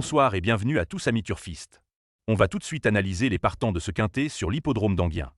Bonsoir et bienvenue à tous amis turfistes. On va tout de suite analyser les partants de ce quintet sur l'hippodrome d'Enghien.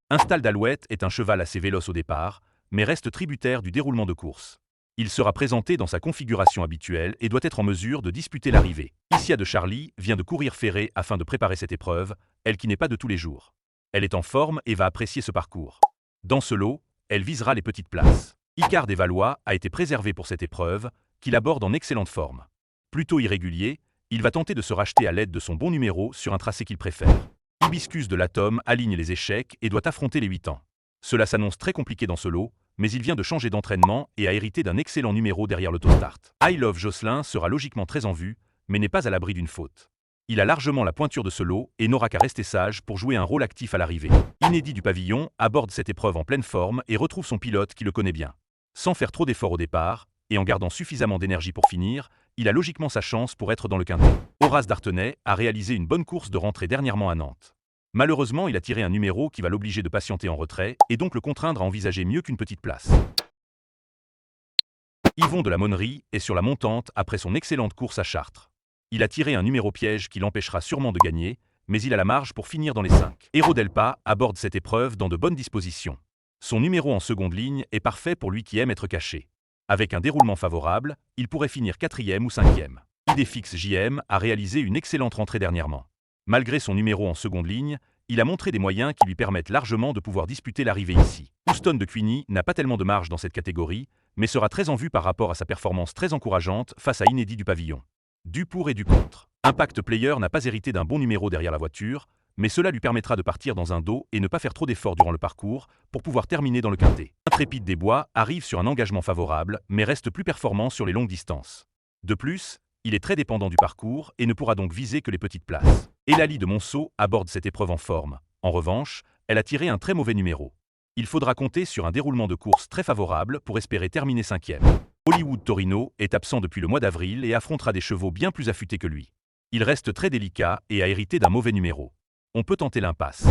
Instal d'Alouette est un cheval assez véloce au départ, mais reste tributaire du déroulement de course. Il sera présenté dans sa configuration habituelle et doit être en mesure de disputer l'arrivée. Issia de Charlie vient de courir ferré afin de préparer cette épreuve, elle qui n'est pas de tous les jours. Elle est en forme et va apprécier ce parcours. Dans ce lot, elle visera les petites places. Icare des Valois a été préservé pour cette épreuve, qu'il aborde en excellente forme. Plutôt irrégulier, il va tenter de se racheter à l'aide de son bon numéro sur un tracé qu'il préfère. Hibiscus de l'Atome aligne les échecs et doit affronter les 8 ans. Cela s'annonce très compliqué dans ce lot, mais il vient de changer d'entraînement et a hérité d'un excellent numéro derrière l'autostart. I Love Jocelyn sera logiquement très en vue, mais n'est pas à l'abri d'une faute. Il a largement la pointure de ce lot et n'aura qu'à rester sage pour jouer un rôle actif à l'arrivée. Inédit du Pavillon aborde cette épreuve en pleine forme et retrouve son pilote qui le connaît bien. Sans faire trop d'efforts au départ, et en gardant suffisamment d'énergie pour finir, il a logiquement sa chance pour être dans le quintet. Horace d'Artenay a réalisé une bonne course de rentrée dernièrement à Nantes. Malheureusement, il a tiré un numéro qui va l'obliger de patienter en retrait et donc le contraindre à envisager mieux qu'une petite place. Yvon de la Monnerie est sur la montante après son excellente course à Chartres. Il a tiré un numéro piège qui l'empêchera sûrement de gagner, mais il a la marge pour finir dans les 5. Héros Delpa aborde cette épreuve dans de bonnes dispositions. Son numéro en seconde ligne est parfait pour lui qui aime être caché. Avec un déroulement favorable, il pourrait finir 4e ou 5e. Idéfix JM a réalisé une excellente rentrée dernièrement. Malgré son numéro en seconde ligne, il a montré des moyens qui lui permettent largement de pouvoir disputer l'arrivée ici. Houston de Queenie n'a pas tellement de marge dans cette catégorie, mais sera très en vue par rapport à sa performance très encourageante face à Inédit du Pavillon. Du pour et du contre. Impact Player n'a pas hérité d'un bon numéro derrière la voiture, mais cela lui permettra de partir dans un dos et ne pas faire trop d'efforts durant le parcours pour pouvoir terminer dans le quintet. Intrépide des Bois arrive sur un engagement favorable, mais reste plus performant sur les longues distances. De plus, il est très dépendant du parcours et ne pourra donc viser que les petites places. Elali de Monceau aborde cette épreuve en forme. En revanche, elle a tiré un très mauvais numéro. Il faudra compter sur un déroulement de course très favorable pour espérer terminer 5e. Hollywood Torino est absent depuis le mois d'avril et affrontera des chevaux bien plus affûtés que lui. Il reste très délicat et a hérité d'un mauvais numéro. On peut tenter l'impasse.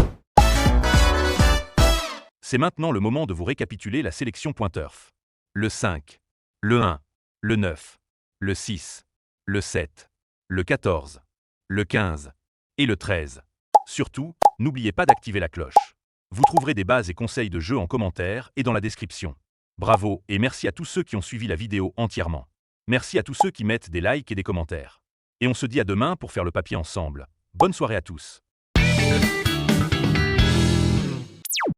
C'est maintenant le moment de vous récapituler la sélection Pointurf. Le 5, le 1, le 9, le 6, le 7, le 14, le 15 et le 13. Surtout, n'oubliez pas d'activer la cloche. Vous trouverez des bases et conseils de jeu en commentaire et dans la description. Bravo et merci à tous ceux qui ont suivi la vidéo entièrement. Merci à tous ceux qui mettent des likes et des commentaires. Et on se dit à demain pour faire le papier ensemble. Bonne soirée à tous.